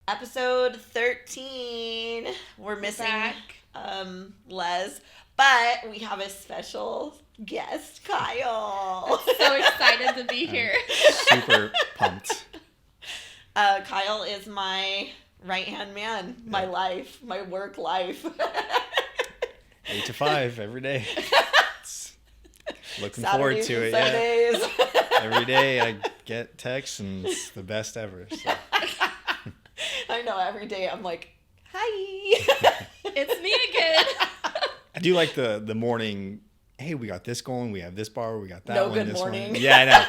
Episode 13. We're missing back. Les, but we have a special guest, Kyle. So excited to be here. Super pumped. Kyle is my right-hand man, my life, my work life. 8 to 5 every day. Looking forward Saturdays to and it. Sundays. Yeah. Every day I get texts and it's the best ever. So. I know, every day I'm like, hi. It's me again. I do like the morning, hey, we got this going, we have this bar, we got that No one, good this morning. one. Yeah, I know.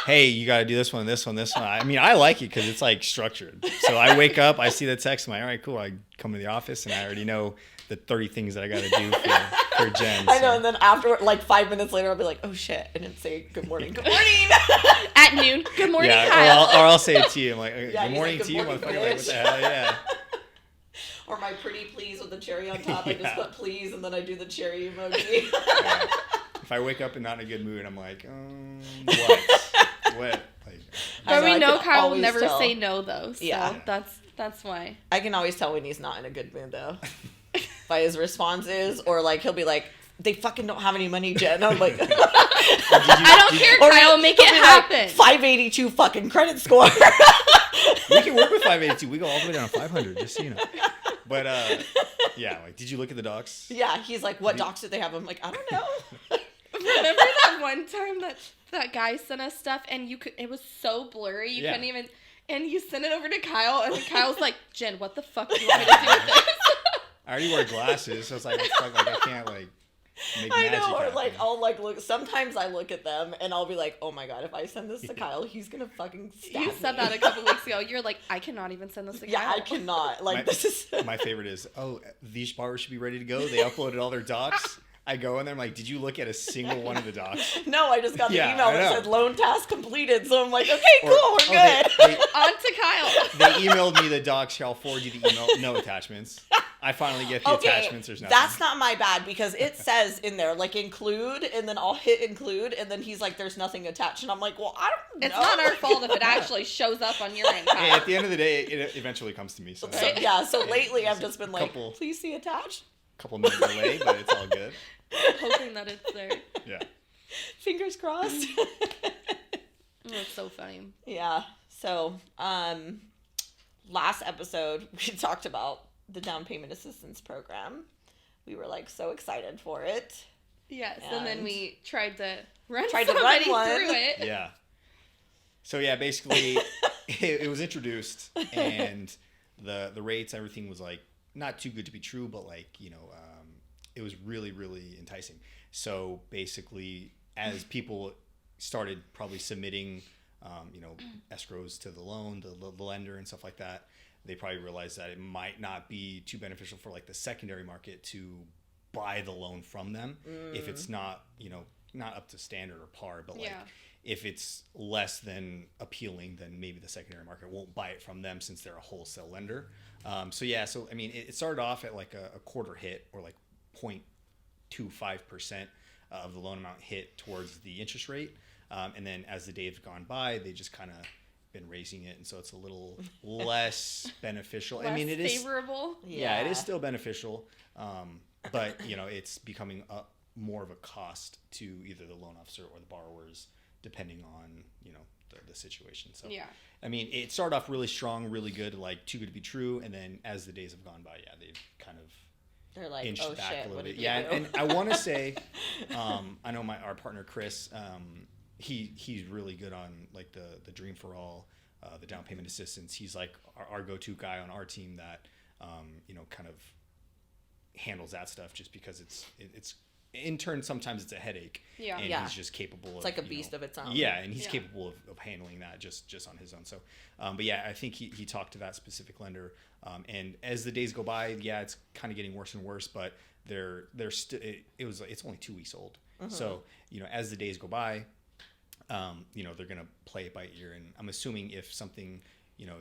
Hey, you got to do this one, this one, this one. I mean, I like it because it's like structured. So I wake up, I see the text, I'm like, all right, cool. I come to the office and I already know the 30 things that I got to do for Jenn. I know, and then after, like 5 minutes later, I'll be like, oh shit, I didn't say good morning. Good morning. At noon. Good morning, Yeah, Kyle. or I'll say it to you. I'm like, Yeah, good morning he's to like, you, "Good motherfucker. morning, Like, what the hell? Yeah. Or my pretty please with the cherry on top. I just Yeah. put please and then I do the cherry emoji. Yeah. If I wake up and not in a good mood, I'm like, what? What? Like, But we I know can Kyle will always never tell. say no, though. So Yeah. that's why. I can always tell when he's not in a good mood though. By his responses, or like he'll be like, they fucking don't have any money, Jen. I'm like, I don't care, or Kyle. Make he'll it be happen. Like, 582 fucking credit score. we can work with 582. We go all the way down to 500, just so you know. But yeah, like, did you look at the docs? Yeah, he's like, what docs did they have? I'm like, I don't know. Remember that one time that guy sent us stuff and it was so blurry you couldn't even, and you sent it over to Kyle and then Kyle's like, Jen, what the fuck do you want me to do with this? I already wear glasses, so it's like, fuck, like I can't like make I magic know, or happen. like I'll like look. Sometimes I look at them and I'll be like, "Oh my god, if I send this to Kyle, he's gonna fucking stab You said me." that a couple weeks ago. You're like, I cannot even send this to Yeah, Kyle. I cannot. Like this is. My favorite is, these bars should be ready to go. They uploaded all their docs. I go in there, I'm like, did you look at a single one of the docs? No, I just got the Yeah, email I that know. said loan task completed. So I'm like, okay, Or- cool, we're good. On to Kyle. They emailed me the docs. Here, I'll forward you the email. No attachments. I finally get the attachments. There's nothing. That's not my bad because it says in there like include, and then I'll hit include, and then he's like, "There's nothing attached," and I'm like, "Well, I don't know." It's not our fault if it actually shows up on your end, Hey, Kyle. at the end of the day, it eventually comes to me. So, So, yeah, so lately I've just been like, Couple- "Please see attached." couple minute delay, but it's all good. Hoping that it's there. Yeah. Fingers crossed. Oh, it's so funny. Yeah. So, last episode we talked about the down payment assistance program. We were like so excited for it. Yes, and then And- we tried to run Tried to somebody run one. through it. Yeah. So yeah, basically, it was introduced, and the rates, everything was like not too good to be true, but like it was really really enticing. So basically, as people started probably submitting, escrows to the loan, the lender, and stuff like that, they probably realized that it might not be too beneficial for like the secondary market to buy the loan from them if it's not not up to standard or par, but like. Yeah. If it's less than appealing, then maybe the secondary market won't buy it from them since they're a wholesale lender. So I mean, it started off at like a quarter hit or like 0.25% of the loan amount hit towards the interest rate. And then as the days have gone by, they just kind of been raising it. And so it's a little less beneficial. I mean, it is favorable. yeah, it is still beneficial. But it's becoming more of a cost to either the loan officer or the borrowers, depending on the situation. So Yeah. I mean, it started off really strong, really good, like too good to be true, and then as the days have gone by, yeah, they've kind of They're like, inched "Oh back shit, a little what bit. did Yeah, you do?" and I want to say, I know our partner Chris, he's really good on like the Dream for All, the down payment assistance. He's like our go-to guy on our team that kind of handles that stuff, just because it's in turn sometimes it's a headache. Yeah. And Yeah. he's just capable It's of, like a beast of its own. Yeah, and he's Yeah. capable of handling that just on his own. So but yeah, I think he talked to that specific lender, and as the days go by, yeah, it's kind of getting worse and worse, but they're still it's only 2 weeks old. So as the days go by, they're gonna play it by ear, and I'm assuming if something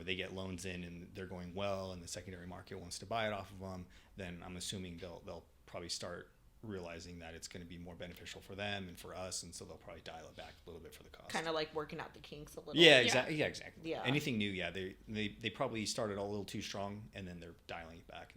they get loans in and they're going well and the secondary market wants to buy it off of them, then I'm assuming they'll probably start realizing that it's going to be more beneficial for them and for us, and so they'll probably dial it back a little bit for the cost. Kind of like working out the kinks a little. Yeah, exactly. Yeah, exactly. Yeah. Anything new, they probably started a little too strong, and then they're dialing it back.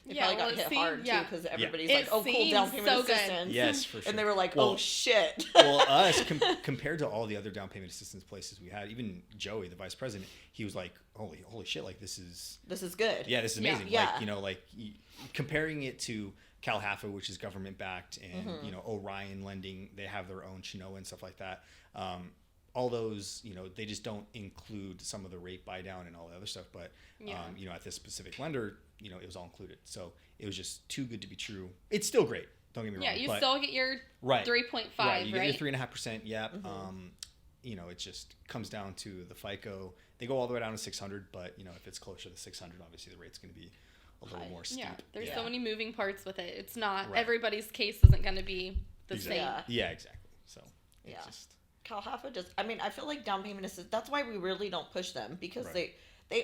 They probably got hit hard too, because everybody's like, It cool down payment so assistance. good. Yes, for sure. And they were like, oh shit. Well, us compared to all the other down payment assistance places we had, even Joey, the vice president, he was like, holy shit, like this is good. Yeah, this is amazing. Yeah. Like, you know, like comparing it to Cal Haffa, which is government backed, and you know, Orion lending, they have their own Chinoa and stuff like that. All those, you know, they just don't include some of the rate buy down and all the other stuff. But you know, at this specific lender, you know, it was all included. So it was just too good to be true. It's still great. Don't get me wrong. Yeah, you still get your 3.5, right? You right? get your 3.5%. Yep. You know, it just comes down to the FICO. They go all the way down to 600, but you know, if it's closer to 600, obviously the rate's going to be a little more steep. Yeah, there's so many moving parts with it. It's not everybody's case isn't going to be the same. Yeah, exactly. So it's just Cal Haffa just, I mean, I feel like down payment assistance, that's why we really don't push them, because they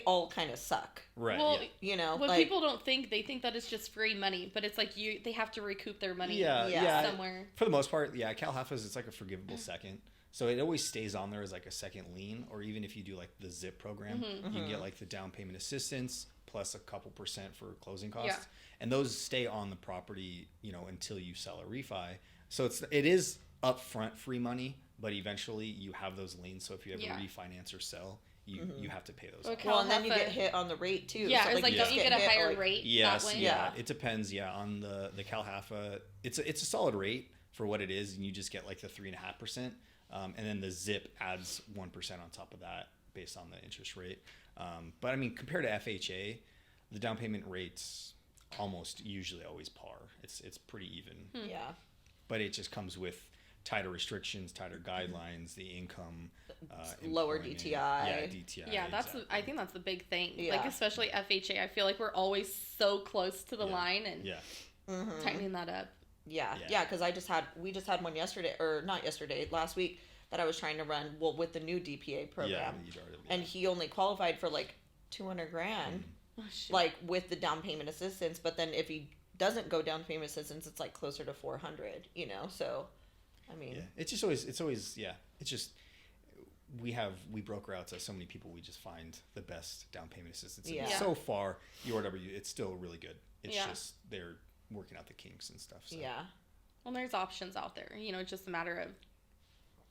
all kind of suck. Right. Well, you know, what like, people don't think, they think that it's just free money, but it's like they have to recoup their money somewhere. For the most part, Cal Haffa's, it's like a forgivable second. So it always stays on there as like a second lien, or even if you do like the ZIP program, you can get like the down payment assistance plus a couple % for closing costs. Yeah. And those stay on the property, you know, until you sell a refi. So it is upfront free money, but eventually you have those liens. So if you ever refinance or sell, you have to pay those. Okay. Well, and then you get hit on the rate too. Yeah, so, it's like, don't you get a higher rate yes, that way? Yeah, it depends. Yeah, on the Cal Haffa, it's a solid rate for what it is, and you just get like the 3.5%, and then the ZIP adds 1% on top of that based on the interest rate. But I mean, compared to FHA, the down payment rates almost usually always par. It's pretty even. Yeah. But it just comes with tighter restrictions, tighter guidelines, the income, lower employment. DTI. Yeah, DTI. Yeah, exactly. I think that's the big thing. Yeah. Like, especially FHA, I feel like we're always so close to the line and tightening that up. Yeah, because we just had one yesterday, or not yesterday, last week, that I was trying to run, with the new DPA program. And he only qualified for like $200,000, like with the down payment assistance. But then if he doesn't go down payment assistance, it's like closer to $400,000, you know? So, I mean, it's just always, it's just, we broker out to so many people, we just find the best down payment assistance. And so far, it's still really good. It's just, they're working out the kinks and stuff. So. Yeah. Well, there's options out there. You know, it's just a matter of,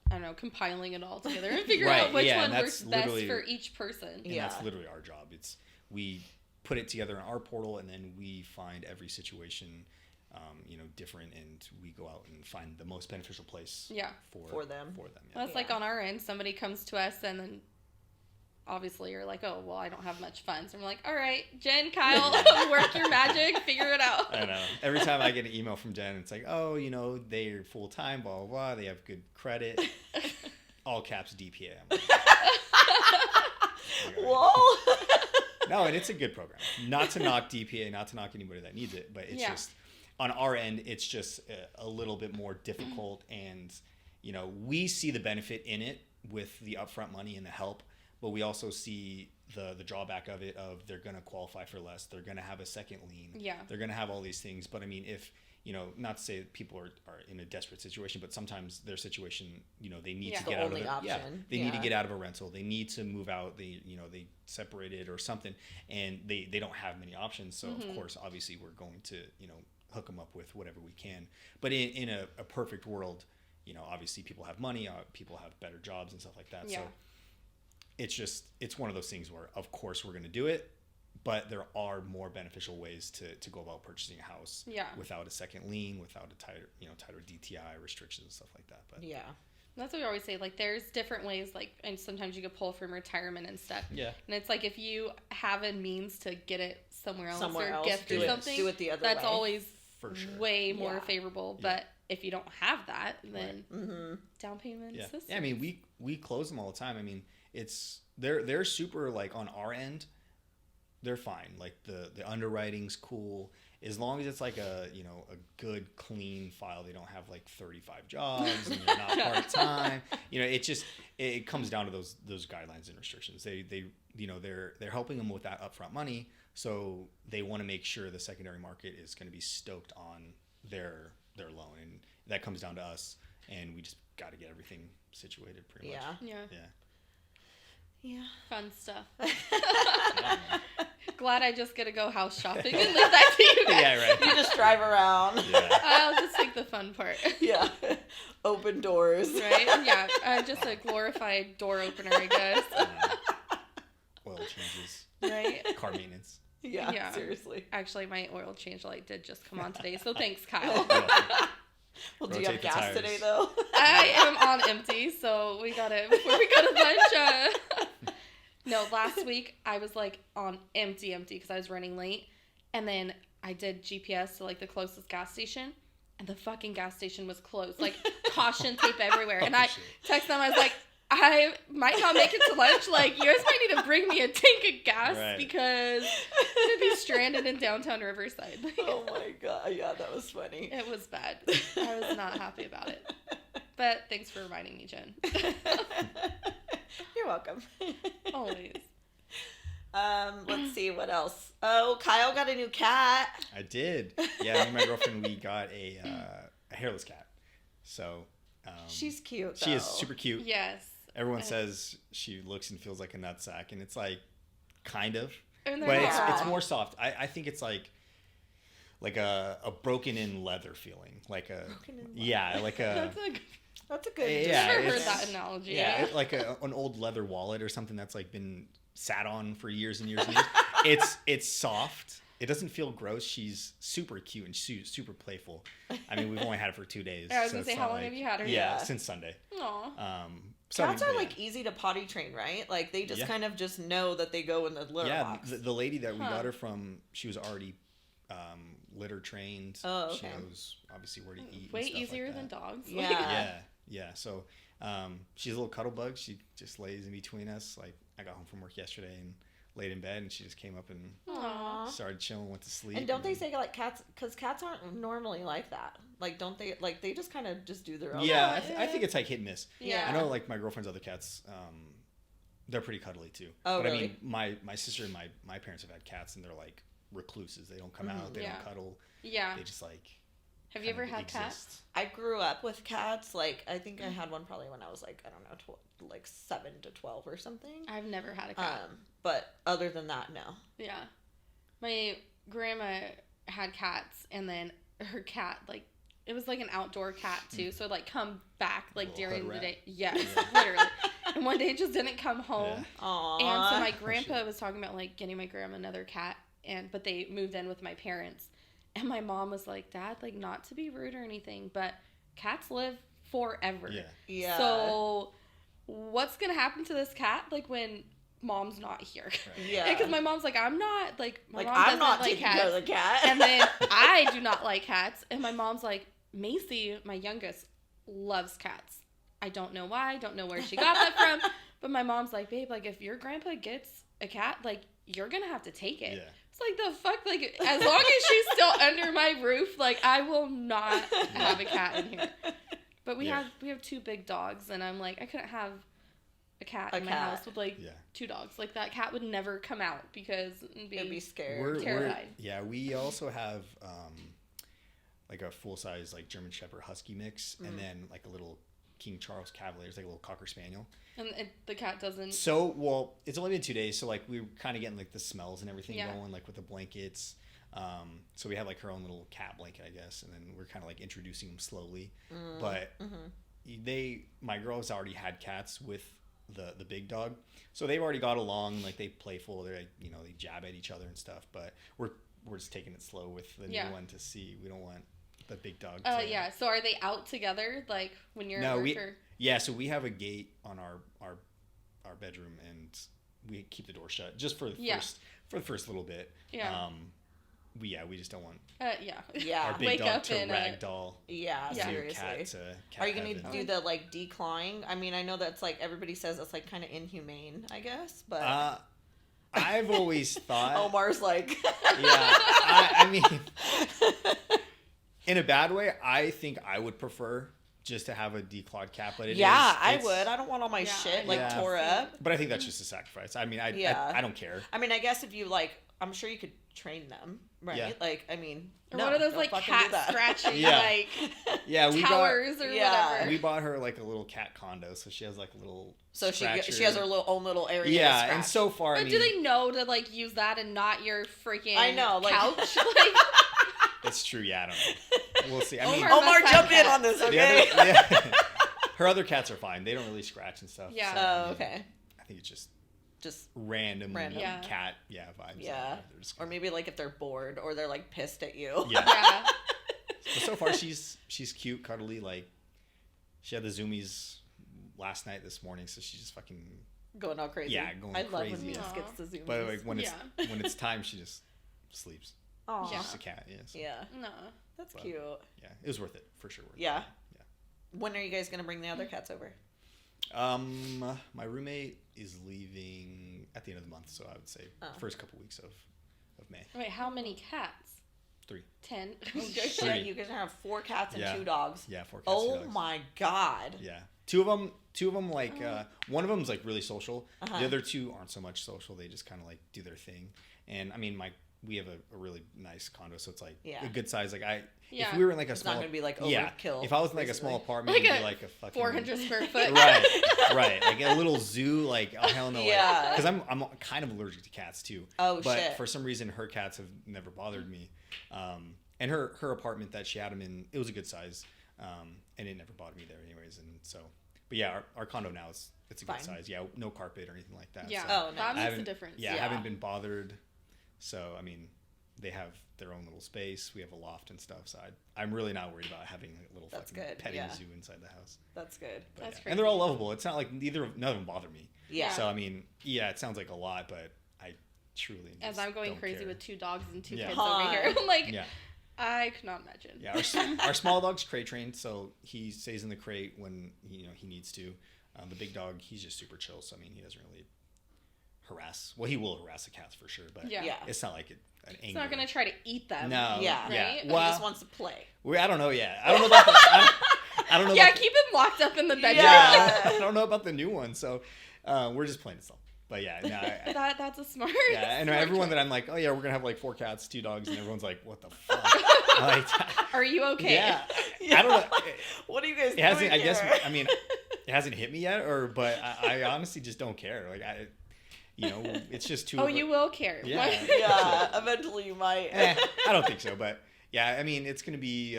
I don't know, compiling it all together and figuring out which one works best for each person. And that's literally our job. We put it together in our portal, and then we find every situation, you know, different, and we go out and find the most beneficial place for them. Well, that's like on our end, somebody comes to us and then obviously you're like, oh, well, I don't have much funds. And we're like, all right, Jenn, Kyle, work your magic, figure it out. I know. Every time I get an email from Jenn, it's like, oh, you know, they're full-time, blah, blah, blah. They have good credit. All caps DPA. I'm like, whoa. No, and it's a good program. Not to knock DPA, not to knock anybody that needs it, but it's just, on our end, it's just a little bit more difficult. And, you know, we see the benefit in it with the upfront money and the help, but we also see the drawback of it, of they're going to qualify for less. They're going to have a second lien. Yeah. They're going to have all these things. But I mean, if, you know, not to say that people are in a desperate situation, but sometimes their situation, you know, they need to get out of it. They need to get out of a rental. They need to move out. They separated or something, and they don't have many options. So of course, obviously we're going to, you know, hook them up with whatever we can. But in a perfect world, you know, obviously people have money, people have better jobs and stuff like that. Yeah. So it's one of those things where, of course, we're going to do it, but there are more beneficial ways to go about purchasing a house without a second lien, without a tighter DTI restrictions and stuff like that. But that's what we always say. Like, there's different ways, like, and sometimes you could pull from retirement and stuff. Yeah. And it's like, if you have a means to get it somewhere else, gift do or something, do it the other that's way. always for sure. way more favorable. But if you don't have that, then down payment assistance. Yeah, I mean, we close them all the time. I mean, they're super, like, on our end, they're fine. Like, the underwriting's cool, as long as it's like a good clean file. They don't have like 35 jobs and they're not part-time. You know, it comes down to those guidelines and restrictions. They're helping them with that upfront money, so they want to make sure the secondary market is going to be stoked on their that comes down to us, and we just got to get everything situated pretty much. Yeah. Fun stuff. Yeah. Glad I just get to go house shopping and leave that to you guys. Yeah, right. You just drive around. Yeah. I'll just take the fun part. Yeah. Open doors. Right? Yeah. Just a glorified door opener, I guess. Oil changes. Right? Car maintenance. Yeah, seriously. Actually, my oil change light did just come on today, so thanks, Kyle. Well, do you have gas today, though? I am on empty, so before we go to lunch. No, last week I was like on empty because I was running late, and then I did GPS to like the closest gas station, and the fucking gas station was closed, like caution tape everywhere. And I texted them, I was like, I might not make it to lunch. Like, you guys might need to bring me a tank of gas because I'm gonna be stranded in downtown Riverside. Oh my god, yeah, that was funny. It was bad. I was not happy about it. But thanks for reminding me, Jen. You're welcome. Always. Let's see what else. Oh, Kyle got a new cat. I did. Yeah, me and my girlfriend, we got a hairless cat. So she's cute, though. She is super cute. Yes. Everyone says she looks and feels like a nutsack, and it's like kind of, but it's more soft. I think it's like a broken in leather feeling, like a like a. That's a good. I've never heard that analogy. Yeah, like an old leather wallet or something that's like been sat on for years and years and years. It's soft. It doesn't feel gross. She's super cute and super playful. I mean, we've only had it for 2 days. I was gonna say, how long have you had her? Yeah, since Sunday. Aww. Cats are like easy to potty train, right? Like they just kind of just know that they go in the litter box. Yeah, the lady that we got her from, she was already litter trained. Oh, okay. She knows obviously where to eat. Way and stuff easier like than dogs. Yeah. So she's a little cuddle bug. She just lays in between us. Like I got home from work yesterday and laid in bed, and she just came up and started chilling, went to sleep. And don't they say like cats? Because cats aren't normally like that. Like don't they? Like they just kind of just do their own. Yeah, I think it's like hit and miss. Yeah. I know like my girlfriend's other cats. They're pretty cuddly too. Oh, but really? I mean, my sister and my parents have had cats, and they're like recluses. They don't come out. They don't cuddle. Yeah. They just like. Have you ever had cats? I grew up with cats. Like I think I had one probably when I was like, I don't know, like 7 to 12 or something. I've never had a cat. But other than that, no. Yeah. My grandma had cats, and then her cat, like, it was like an outdoor cat too, so it'd like come back like during the day. Yes, literally. And one day it just didn't come home. Yeah. Aww. And so my grandpa was talking about like getting my grandma another cat, but they moved in with my parents. And my mom was like, Dad, like, not to be rude or anything, but cats live forever. Yeah. So what's going to happen to this cat, like, when Mom's not here? Right. Yeah. Because my mom's like, I'm not, like, my mom I'm doesn't not like taking cats. care of the cat. And then I do not like cats. And my mom's like, Macy, my youngest, loves cats. I don't know why. I don't know where she got that from. But my mom's like, babe, like, if your grandpa gets a cat, like, you're going to have to take it. Yeah. It's like, the fuck? Like, as long as she's still under my roof, like, I will not have a cat in here. But we have 2 big dogs, and I'm like, I couldn't have a cat in my house with, like, 2 dogs. Like, that cat would never come out because it'd be scared. Terrified. We also have, like, a full-size, like, German Shepherd Husky mix, and then, like, a little King Charles Cavalier. It's like a little Cocker Spaniel. And the cat doesn't... So, well, it's only been 2 days, so, like, we were kind of getting, like, the smells and everything going, like, with the blankets. So we have, like, her own little cat blanket, I guess, and then we're kind of, like, introducing them slowly. But my girls already had cats with the big dog, so they've already got along. Like, they playful. They're, like, you know, they jab at each other and stuff, but we're just taking it slow with the new one to see. We don't want the big dog to... yeah. So are they out together, like, when you're at work? Yeah, so we have a gate on our bedroom, and we keep the door shut just for the first little bit. Yeah. We just don't want our big dog to ragdoll. Seriously. Cat Are you gonna do the like declawing? I mean, I know that's like everybody says it's like kind of inhumane, I guess, but I've always thought Omar's like I mean, in a bad way, I think I would prefer just to have a declawed cat, but I would. I don't want all my shit tore up. But I think that's just a sacrifice. I mean, I don't care. I mean, I guess if you like, I'm sure you could train them, right? Yeah. Like, I mean, or what are those like cat scratching like towers or whatever? We bought her like a little cat condo, so she has like a little. So she has her own little area. Yeah, and so far, but do they know to like use that and not your freaking couch? Like, it's true. Yeah, I don't know. We'll see. I mean, Omar, jump in on this, okay? Her other cats are fine. They don't really scratch and stuff. Yeah. So, okay. I think it's just random cat vibes. Yeah. Or maybe like if they're bored or they're like pissed at you. Yeah. But so far she's cute, cuddly. Like she had the zoomies last night, this morning, so she's just fucking going all crazy. Yeah, going crazy. I love when Venus gets the zoomies. But like when it's time, she just sleeps. Oh, she's just a cat. Yeah. So. Yeah. No, that's cute. Yeah, it was worth it for sure. Yeah. When are you guys gonna bring the other cats over? My roommate is leaving at the end of the month, so I would say first couple weeks of May. Wait, how many cats? 3. 10. Yeah, you guys have 4 cats and 2 dogs. Yeah, 4 cats. Oh 2 dogs. My god. Yeah, two of them like one of them's like really social. The other 2 aren't so much social. They just kind of like do their thing. And I mean, we have a really nice condo, so it's like a good size. Like if we were in like a small, it's not gonna be like overkill. If I was in like a small apartment, it'd be like a fucking 400 square foot. right, like a little zoo. Like oh hell no, yeah. Because I'm kind of allergic to cats too. Oh but shit. For some reason, her cats have never bothered me. And her apartment that she had them in, it was a good size, and it never bothered me there anyways. And so, but yeah, our condo now it's a good size. Yeah, no carpet or anything like that. Yeah, so that makes a difference. Yeah, I haven't been bothered. So I mean, they have their own little space. We have a loft and stuff. So I'm really not worried about having a little fucking petting zoo inside the house. That's good. But, that's and they're all lovable. It's not like none of them bother me. Yeah. So I mean, yeah, it sounds like a lot, but I truly as I'm going crazy care. With 2 dogs and 2 kids over here, like I could not imagine. Yeah, our small dog's crate trained, so he stays in the crate when he needs to. The big dog, he's just super chill. So I mean, he doesn't really harass. Well, he will harass the cats for sure, but it's not like an anger. He's not gonna try to eat them. No. Yeah. Right? Well, he just wants to play. I don't know yet. I don't know about that. I don't know. Yeah, keep him locked up in the bedroom. Yeah, I don't know about the new one, so we're just playing it still. But yeah, no, that's a smart. Yeah, I know everyone that I'm like, oh yeah, we're gonna have like 4 cats, 2 dogs, and everyone's like, what the fuck? Like, are you okay? Yeah, I don't know. What are you guys doing? I guess I mean, it hasn't hit me yet, but I honestly just don't care. Like it's just too. Oh, you will care. Yeah, yeah. Eventually, you might. I don't think so, but yeah, I mean, it's gonna be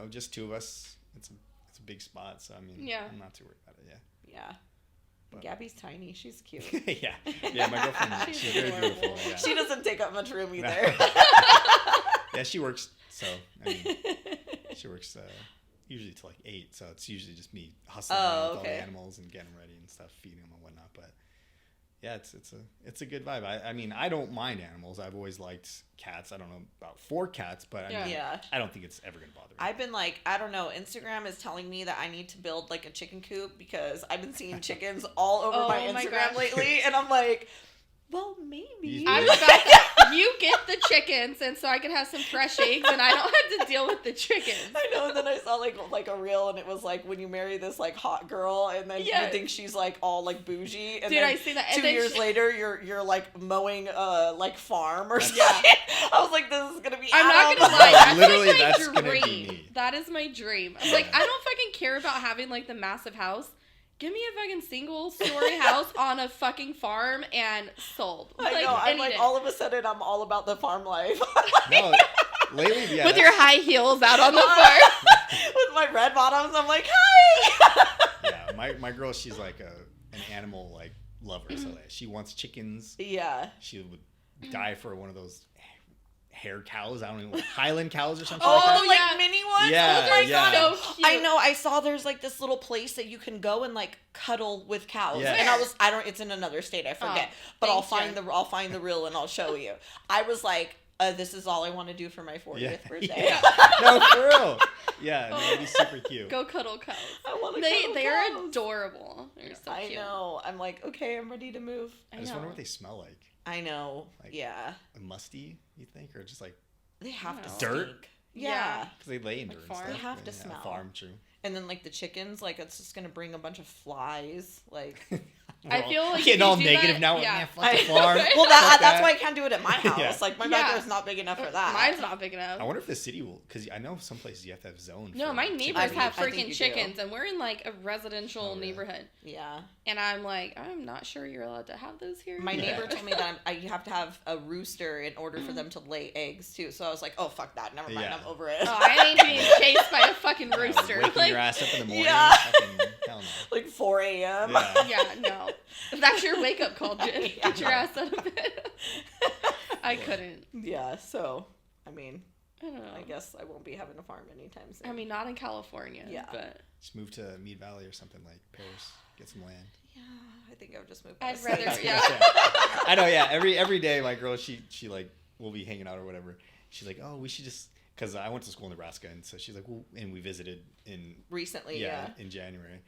just 2 of us. It's a big spot, so I mean, I'm not too worried about it. Yeah. Gabby's tiny. She's cute. yeah, my girlfriend. she's very beautiful. Yeah. She doesn't take up much room either. Yeah, she works. So I mean, she works usually till like 8. So it's usually just me hustling around with all the animals and getting them ready and stuff, feeding them and whatnot. But yeah, it's a good vibe. I mean, I don't mind animals. I've always liked cats. I don't know about 4 cats, but I mean, I don't think it's ever gonna bother me. I've been like, I don't know. Instagram is telling me that I need to build like a chicken coop because I've been seeing chickens all over my Instagram lately, and I'm like, well, maybe. You get the chickens, and so I can have some fresh eggs, and I don't have to deal with the chickens. I know. And then I saw like a reel, and it was like when you marry this like hot girl, and then you think she's like all like bougie, and dude, then I see that. 2 years later, you're like mowing like farm or something. I was like, this is gonna be. I'm not gonna lie. That's literally like my that's dream. Gonna be me. That is my dream. I'm like, I don't fucking care about having like the massive house. Give me a fucking single-story house on a fucking farm and sold. I know. I'm like, all of a sudden, I'm all about the farm life. No, lately, with your high heels out on the farm. With my red bottoms, I'm like, hi! Yeah, my girl, she's like an animal like lover. So she wants chickens. Yeah. She would die for one of those hair cows. I don't know, Highland cows or something. Oh, like that. like mini ones? Yeah, oh my God. So cute. I know. I saw there's like this little place that you can go and like cuddle with cows. Yeah. And it's in another state. I forget. But I'll find the reel and I'll show you. I was like, this is all I want to do for my 40th birthday. Yeah. No, for real. Yeah, that'd be super cute. Go cuddle cows. I want to cuddle cows. They're adorable. They're so cute. I know. I'm like, okay, I'm ready to move. I just wonder what they smell like. I know. Like, musty, you think? Or just like they have to dirt? stink. Yeah. Because they lay in dirt and stuff. They have to smell. Farm, true. And then like the chickens, like it's just gonna bring a bunch of flies. Like I feel like getting all negative that, now. Yeah. Man, fuck the farm. Well, that's why I can't do it at my house. Yeah. Like my backyard's not big enough for that. Mine's not big enough. I wonder if the city will, because I know some places you have to have zone. No, my neighbors I think have you freaking do. chickens, and we're in like a residential neighborhood. Yeah. And I'm like, I'm not sure you're allowed to have those here. My neighbor told me that you have to have a rooster in order for them to lay eggs too. So I was like, oh fuck that, never mind, I'm over it. Oh, I ain't being chased by a fucking rooster. Waking Like, your ass up in the morning. Yeah. Fucking, hell no. Like 4 a.m. yeah, no. If that's your wake up call, Jen, get your ass out of bed. I couldn't. Yeah. So, I mean, I don't know. I guess I won't be having a farm anytime soon. I mean, not in California. Yeah. But Just move to Mead Valley or something like Paris. Get some land. yeah, I think I would just move. I'd out of rather, state. yeah. I know. Yeah. Every day, my girl, she like, we'll be hanging out or whatever. She's like, oh, we should just, because I went to school in Nebraska, and so she's like, well, and we visited in Recently, yeah. in January,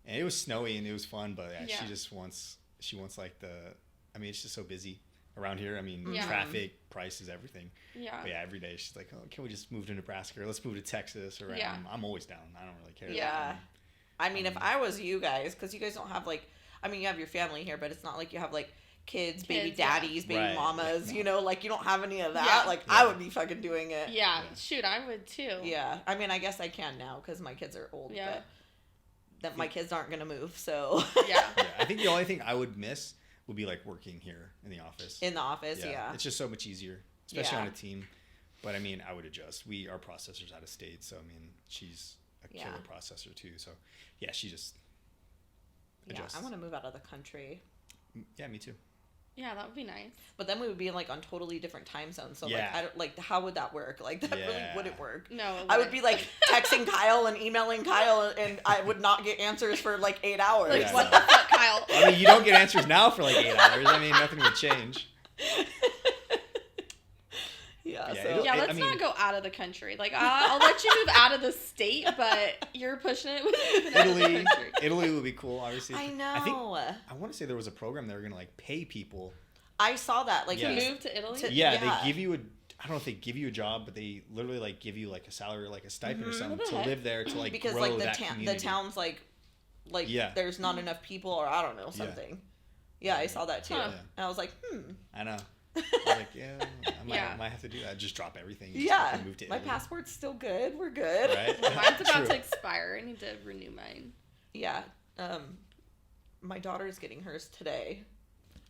and it was snowy and it was fun, but Yeah. she just wants like I mean, it's just so busy around here. I mean, Yeah. traffic, prices, everything. Yeah. But yeah, every day she's like, oh, can we just move to Nebraska or let's move to Texas? Or Yeah. I'm always down. I don't really care. Yeah. I mean, if I was you guys, because you guys don't have like, I mean, you have your family here, but it's not like you have like kids, baby daddies, baby Right. mamas, No. you know, like you don't have any of that. Yeah. Like Yeah. I would be fucking doing it. Yeah. Shoot, I would too. Yeah. I mean, I guess I can now because my kids are old, Yeah. but that my kids aren't going to move. So Yeah. Yeah, I think the only thing I would miss would be like working here in the office. in the office, yeah. It's just so much easier, especially Yeah. on a team. But I mean, I would adjust. Our processor's out of state, so I mean, she's a Yeah. killer processor too. So yeah, she just adjusts. I want to move out of the country. Yeah, me too. Yeah, that would be nice. But then we would be in like on totally different time zones. So Yeah. like I don't like how would that work? Like that really Yeah. wouldn't work. No, it I would wouldn't. be like texting Kyle and emailing Kyle and I would not get answers for like 8 hours. Like, Yeah, what no. the fuck, Kyle? I mean, you don't get answers now for like 8 hours. I mean, nothing would change. Yeah, Yeah, so it'll- Yeah, I let's mean- not go out of the country. Like, I'll let you move out of the state, but you're pushing it with moving out of the Italy, country. Italy would be cool. Obviously, I know. I want to say there was a program they were gonna like pay people. I saw that. Like Yeah. you Move to Italy? Yeah, Yeah. they give you I don't know if they give you a job, but they literally like give you like a salary or like a stipend or something What the to heck? live there to like because grow like that the community. town's like Yeah. there's not enough people or I don't know something. Yeah, I saw that too. Huh. Yeah. And I was like, I know. I was like, yeah, Yeah. I might have to do that. Just drop everything. And just yeah, fucking move to my Italy. passport's still good. We're good. Right? Mine's about True. to expire. I need to renew mine. Yeah. My daughter's getting hers today,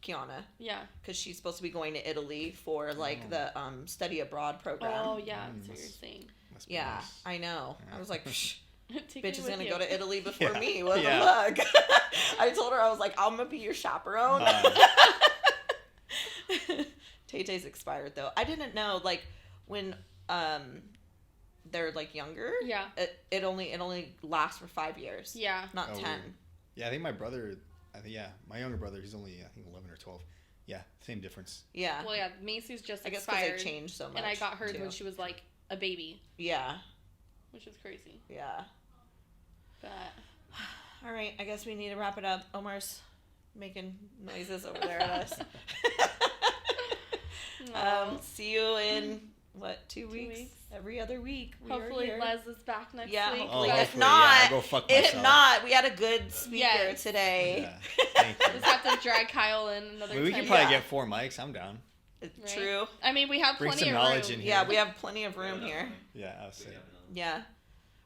Kiana, Yeah. because she's supposed to be going to Italy for like Oh. the study abroad program. Oh, yeah, that's what you're saying. Must be Yeah, nice. I know. Yeah. I was like, Psh, Take bitch me is with gonna you. go to Italy before Yeah. me. What Yeah. the fuck? I told her I was like, I'm gonna be your chaperone. Tay-Tay's expired though. I didn't know like when they're like younger. Yeah. It only lasts for 5 years. Yeah. Not Oh, 10. weird. Yeah, I think my brother. My younger brother. He's only 11 or 12. Yeah, same difference. Yeah. Well, yeah, Macy's just I guess because expired. they changed so much. And I got hers too. when she was like a baby, Yeah. which is crazy. Yeah. But All right. I guess we need to wrap it up. Omar's making noises over there at us. no. See you in what 2 weeks? weeks. Every other week. We are Hopefully here. Les is back next Yeah, week. hopefully. but If hopefully, not- yeah, I'll go fuck If myself. not, we had a good speaker Yes. today. Yeah. Thank you. just have to drag Kyle in another I mean, we time. can probably Yeah. get 4 mics. I'm down. Right? True. I mean, we have Bring plenty some of knowledge room. in Yeah, here. we have plenty of room here. Yeah, I'll say. Yeah.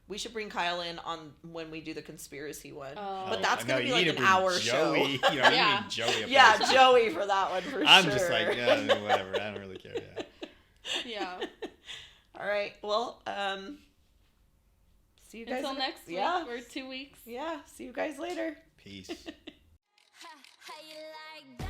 We should bring Kyle in on when we do the conspiracy one. Oh. But that's No, gonna be you like need an to bring hour Joey. show. You know, Yeah. you need Joey. Up Yeah, there. Joey for that one for I'm sure. just like, yeah, whatever. I don't really care. Yeah. Yeah. All right. Well, see you guys Until next week Yeah. or 2 weeks. Yeah. See you guys later. Peace. How you like that?